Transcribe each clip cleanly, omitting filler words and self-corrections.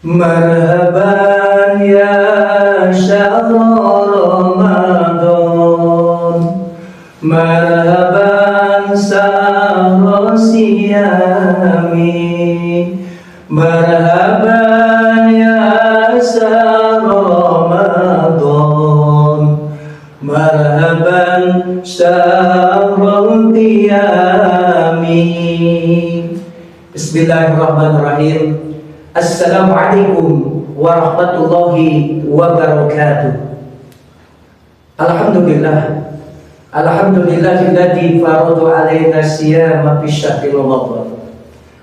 Marhaban ya syahr Ramadan, marhaban syahr siyami, marhaban ya syahr Ramadan, marhaban syahr qiyami. Bismillahirrahmanirrahim. Assalamualaikum warahmatullahi wabarakatuh. Alhamdulillah, alhamdulillahilladzi farada alaina siyama fi syahri Ramadan.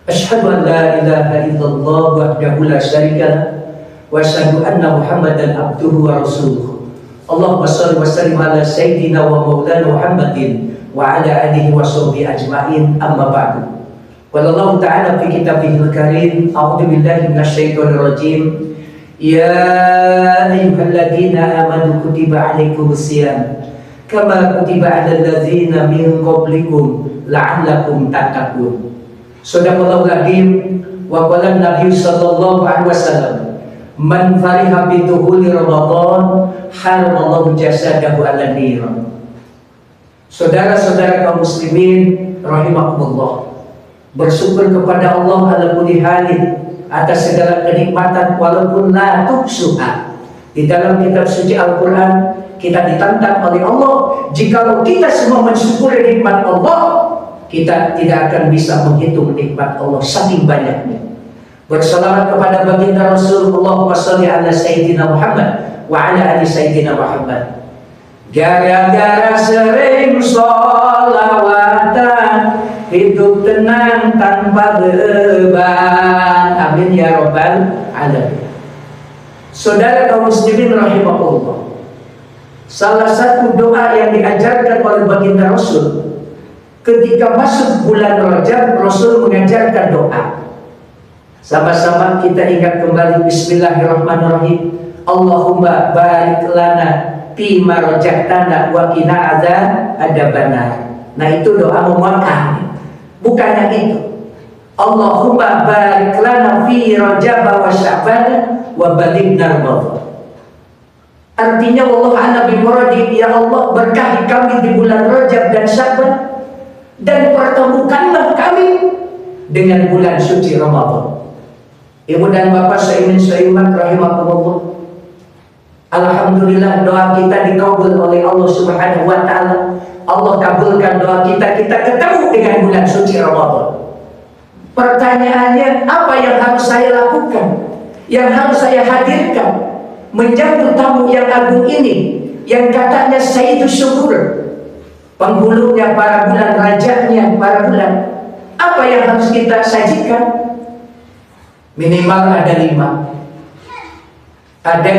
Asyhadu an la ilaha illallah wahdahu la syarika lah wa asyhadu anna Muhammadan abduhu wa rasuluh. Allahumma shalli wa sallim ala sayyidina wa maulana Muhammadin wa ala alihi wa sahbihi ajma'in, amma ba'du. Wallahu ta'ala fi kitabihil karim, a'udzu billahi minasyaitonir rajim. Ya ayyuhalladzina amanu kutiba 'alaikumusiyam kama kutiba 'alal ladzina min qablikum la'allakum tattaqun. Shadaqallahul adzim. Wa qala an-nabiy sallallahu alaihi wasallam, man fariha bi dukhuli Ramadan haramallahu jasadahu 'alan nar. Saudara-saudara kaum muslimin rahimakumullah, bersyukur kepada Allah ala kulli halin atas segala kenikmatan walaupun la tuhsuha. Di dalam kitab suci Al-Quran kita ditantang oleh Allah, jikalau kita semua mensyukuri nikmat Allah, kita tidak akan bisa menghitung nikmat Allah saking banyaknya. Bersalawat kepada baginda Rasulullah, Allahumma shalli ala sayyidina Muhammad wa ala ali sayyidina Muhammad. Gara-gara sering sholawatan, hidup tenang tanpa beban. Amin ya rabbal alamin. Saudara kaum muslimin rahimahullah, salah satu doa yang diajarkan oleh baginda Rasul ketika masuk bulan Rajab, Rasul mengajarkan doa. Sama-sama kita ingat kembali. Bismillahirrahmanirrahim. Allahumma barik lana fima razaqtana wa qina adzabannar. Nah, itu doa memuatkan. Bukan yang itu. Allahumma barik lana fi Rajab wa Sya'ban wa balighna Ramadan. Artinya wallahu a'lam bimuradi, ya Allah berkahi kami di bulan Rajab dan Sya'ban, dan pertemukanlah kami dengan bulan suci Ramadan. Ibu dan bapak seiman seiman rahimakumullah, alhamdulillah doa kita dikabul oleh Allah Subhanahu wa taala. Allah kabulkan doa kita, kita ketemu dengan bulan suci Ramadan. Pertanyaannya, apa yang harus saya lakukan? Yang harus saya hadirkan menjamu tamu yang agung ini, yang katanya Sayyidus Syukur, penghulunya para bulan, rajanya para bulan. Apa yang harus kita sajikan? Minimal ada 5. Ada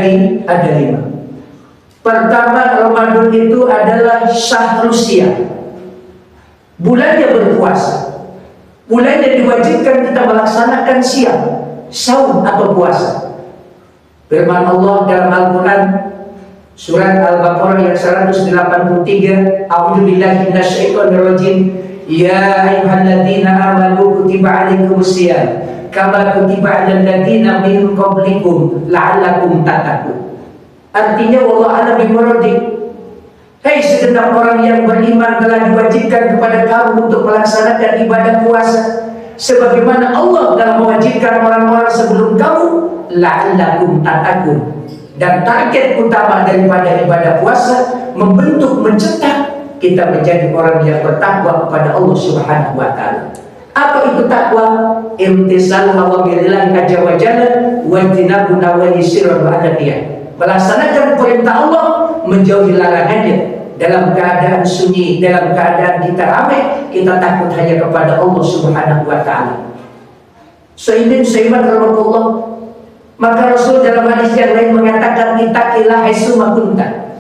5. Pertama, Ramadan itu adalah syahrus siyam, bulannya berpuasa. Bulannya diwajibkan kita melaksanakan siyam, saum atau puasa. Firman Allah dalam Al-Quran surat Al-Baqarah yang 183, a'udzu billahi minasyaitonir rajim. Ya ayyuhalladzina amanu kutiba 'alaikumusiyam kama kutiba 'alal ladzina min qablikum la'allakum tattaqun. Artinya wallahu a'lam bimuradi, hei segenap orang yang beriman, telah diwajibkan kepada kamu untuk melaksanakan ibadah puasa sebagaimana Allah telah mewajibkan orang-orang sebelum kamu, la'allakum tattaqun. Dan target utama daripada ibadah puasa membentuk, mencetak kita menjadi orang yang bertakwa kepada Allah Subhanahu wa taala. Apa itu takwa? Imtisal awamirillah azza wa jalla wa tinabu nawahi sirran wa adaniyah. Melaksanakan perintah Allah, menjauhi larangannya. Dalam keadaan sunyi, dalam keadaan kita ramai, kita takut hanya kepada Allah Subhanahu wa taala. Seiman rahmatullah, maka Rasul dalam hadis yang lain mengatakan, ittaqillah haitsuma kunta.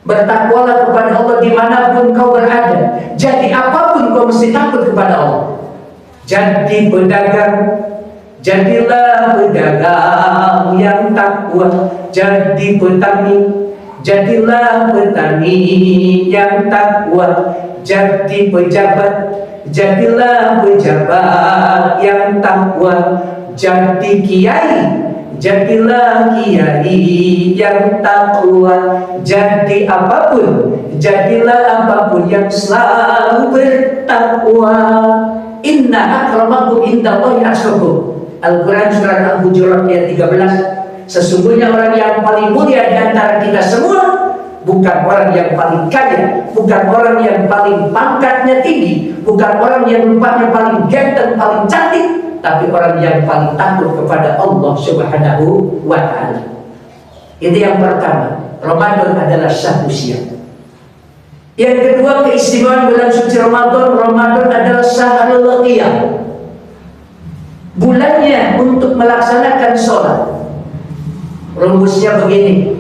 Bertakwalah kepada Allah dimanapun kau berada. Jadi apapun kau mesti takut kepada Allah. Jadi pedagang, jadilah pedagang yang takwa. Jadi petani, jadilah petani yang takwa. Jadi pejabat, jadilah pejabat yang takwa. Jadi kiai, jadilah kiai yang takwa. Jadi apapun, jadilah apapun yang selalu bertakwa. Inna akramakum indallahi atqakum. Al-Quran surat Al-Hujurat ayat 13. Sesungguhnya orang yang paling mulia di antara kita semua bukan orang yang paling kaya, bukan orang yang paling pangkatnya tinggi, bukan orang yang rupanya paling ganteng, paling cantik, tapi orang yang paling takut kepada Allah Subhanahu wa ta'ala. Itu yang pertama. Ramadan adalah syahrul siam. Yang kedua, keistimewaan bulan suci Ramadan. Ramadan adalah syahrul qiyam. Bulannya untuk melaksanakan sholat. Rumusnya begini,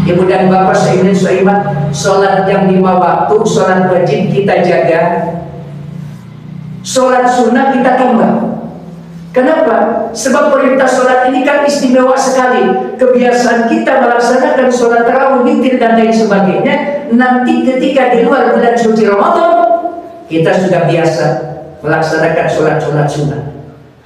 Ibu dan Bapak seiman seiman, sholat yang 5 waktu, sholat wajib kita jaga, sholat sunnah kita tambah. Kenapa? Sebab perintah sholat ini kan istimewa sekali. Kebiasaan kita melaksanakan sholat tarawih, witir dan lain sebagainya. Nanti ketika di luar bulan suci Ramadan, kita sudah biasa melaksanakan sholat-sholat sunnah.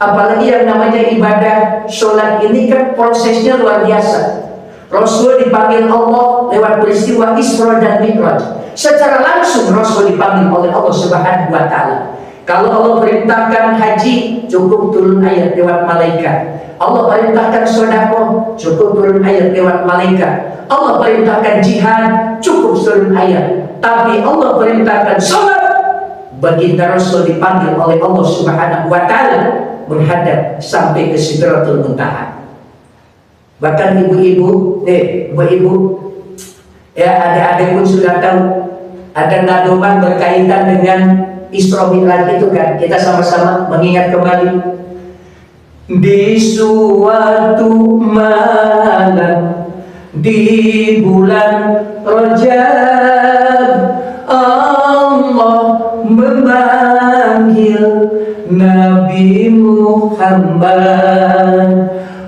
Apalagi yang namanya ibadah sholat ini kan prosesnya luar biasa. Rasul dipanggil Allah lewat peristiwa Isra dan Mi'raj. Secara langsung Rasul dipanggil oleh Allah Subhanahu wa ta'ala. Kalau Allah perintahkan haji, cukup turun ayat lewat malaikat. Allah perintahkan sedekah, cukup turun ayat lewat malaikat. Allah perintahkan jihad, cukup turun ayat. Tapi Allah perintahkan sholat, baginda Rasul dipanggil oleh Allah Subhanahu wa ta'ala menghadap sampai ke Sidratul Muntaha. Bahkan ibu-ibu, ya adik-adik pun sudah tahu ada nadoman berkaitan dengan Isra Mi'raj itu kan. Kita sama-sama mengingat kembali. Di suatu malam di bulan Rajab, Allah memanggil Nabi Muhammad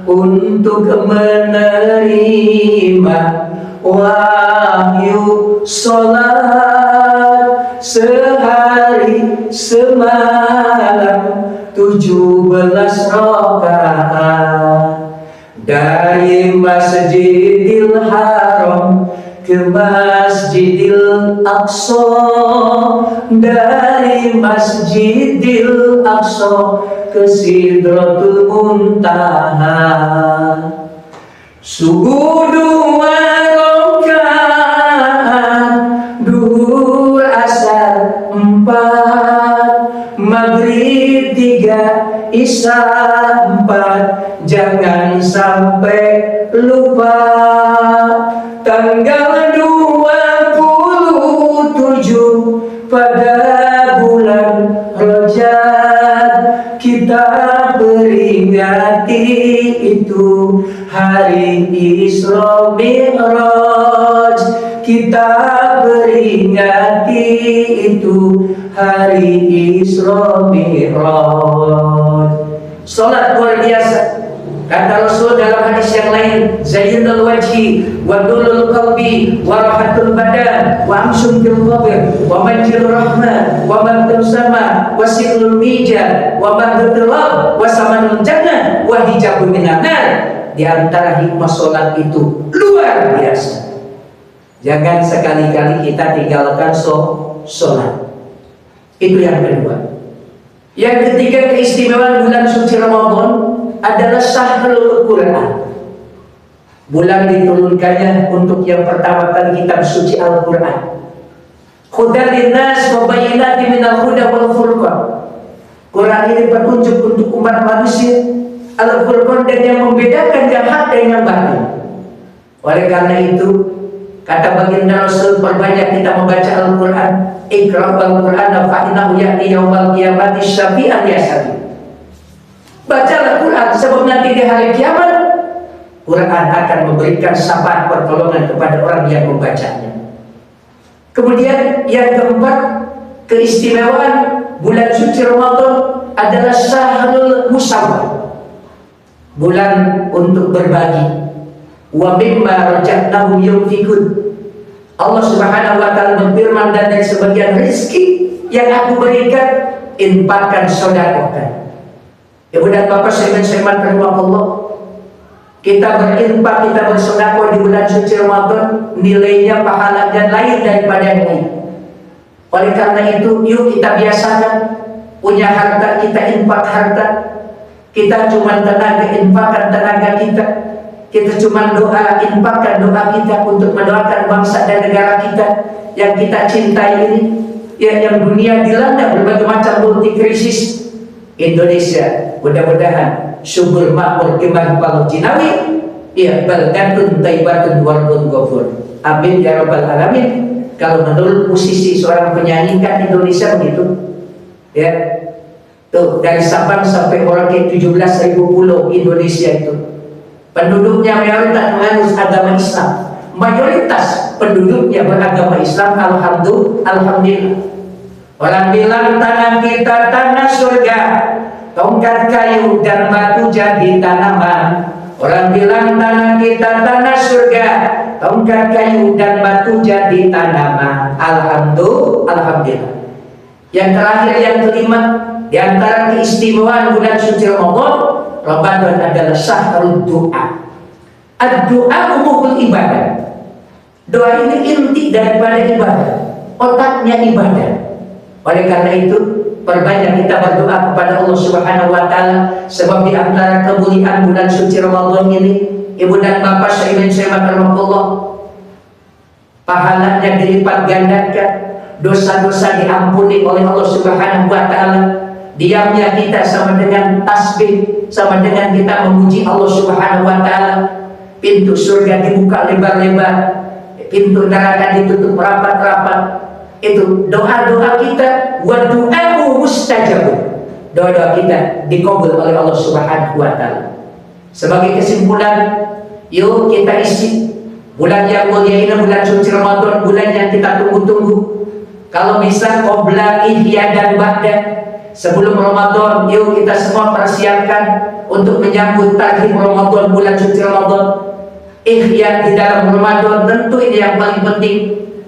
untuk menerima wahyu sholat sehari semalam 17 rakaat dari Masjidil Haram ke Masjidil Aqsa, dari Masjidil Aqsa ke Sidratul Muntaha. Subuh 2 rakaat, duhur asar 4, maghrib 3, isya 4. Jangan sampai lupa tanggal 27 pada bulan Rajab kita peringati itu hari Isra Mi'raj. Kita peringati itu hari Isra Mi'raj. Salat luar biasa. Kata Rasul dalam hadis yang lain, zayyinul wajhi wa dulul qalbi wa rahatul badan wa amsun fil qabr wa majrur rahmah wa mantul sama wa silul mija wa madhul lab wa samanul jannah wa hijabun minan nar. Di antara hikmah salat itu luar biasa. Jangan sekali-kali kita tinggalkan salat. Itu yang kedua. Yang ketiga, keistimewaan bulan suci Ramadan adalah syahrul Quran. Bulan diturunkannya untuk yang pertama kali kitab suci Al-Quran. Hudan linnas wa bayyinatin minal huda wal furqan. Quran ini petunjuk untuk umat manusia. Al-Furqan dan yang membedakan yang hak dan yang batil. Oleh karena itu, kata baginda Rasul, perbanyak kita membaca Al-Quran. Iqra'ul Qur'ana fa innahu ya'ti yaumal qiyamati syafi'an yasabi. Bacalah Quran sebab nanti di hari kiamat Quran akan memberikan syafaat pertolongan kepada orang yang membacanya. Kemudian yang keempat, keistimewaan bulan suci Ramadan adalah syahrul musawwah. Bulan untuk berbagi. Wa mimma raja'nahum yunfikun. Allah Subhanahu wa ta'ala berfirman, dan dari sebagian rezeki yang aku berikan, infakkan, sedekahkan. Ibu dan bapak seiman rahimahullah, Kita berinfak, kita bersedekah di bulan suci Ramadan, nilainya, pahalanya lain daripada yang lain. Oleh karena itu, yuk kita biasakan punya harta, kita infak harta. Kita cuma tenaga, infakkan tenaga kita. Kita cuma doa, infakkan doa kita untuk mendoakan bangsa dan negara kita yang kita cintai ini. Yang dunia dilanda berbagai macam multi krisis. Indonesia mudah-mudahan subur makmur kembali palu jinawi, ya baldatun taibatun warbun ghafur. Amin ya rabbal alamin. Kalau menurut musisi seorang penyanyi kan Indonesia begitu, ya tuh dari Sabang sampai Merauke 17.000 pulau Indonesia itu penduduknya mayoritas menganut agama Islam, mayoritas penduduknya beragama Islam. Alhamdulillah. Orang bilang tanah kita tanah surga, tongkat kayu dan batu jadi tanaman. Orang bilang tanah kita tanah surga, tongkat kayu dan batu jadi tanaman. Alhamdulillah. Yang terakhir, yang kelima, di antara keistimewaan bulan suci Ramadan adalah syahrul doa. Ad-doa umumul ibadah. Doa ini inti daripada ibadah, otaknya ibadah. Oleh karena itu, perbanyak kita berdoa kepada Allah Subhanahu wa Ta'ala, sebab di antara kemuliaan bulan suci Ramadan ini, ibu dan bapak sekalian saya rahmatullah, pahalanya dilipat gandakan, dosa-dosa diampuni oleh Allah Subhanahu wa Ta'ala. Diamnya kita sama dengan tasbih, sama dengan kita memuji Allah Subhanahu wa Ta'ala. Pintu surga dibuka lebar-lebar, pintu neraka ditutup rapat-rapat. Itu doa-doa kita, wa du'a'u mustajab. Doa-doa kita dikabul oleh Allah Subhanahu wa Ta'ala. Sebagai kesimpulan, yuk kita isi bulan yang mulia ini, bulan suci Ramadan, bulan yang kita tunggu-tunggu. Kalau bisa qabla ihya dan ba'da, sebelum Ramadan, yuk kita semua persiapkan untuk menyambut tahlil Ramadan, bulan suci Ramadan. Ihya di dalam Ramadan tentu ini yang paling penting.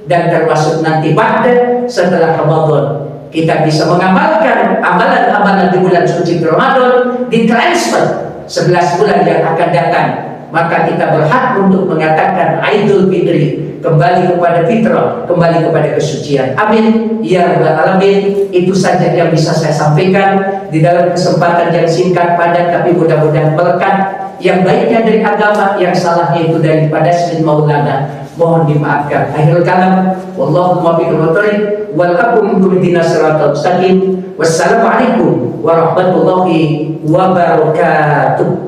Dan termasuk nanti ba'da, setelah Ramadan kita bisa mengamalkan amalan-amalan di bulan suci Ramadan, ditransfer 11 bulan yang akan datang. Maka kita berhak untuk mengatakan Aidul Fitri, kembali kepada fitrah, kembali kepada kesucian. Amin ya rabbal alamin. Itu saja yang bisa saya sampaikan di dalam kesempatan yang singkat padat, tapi mudah-mudahan berkah. Yang baiknya dari agama, yang salahnya itu daripada Sayyid Maulana. Mohon dimaafkan. Akhirul kalam, wallahu muwaffiq wal thoriq, wal aqum ihdinas siratal mustaqim. Wassalamualaikum warahmatullahi wabarakatuh.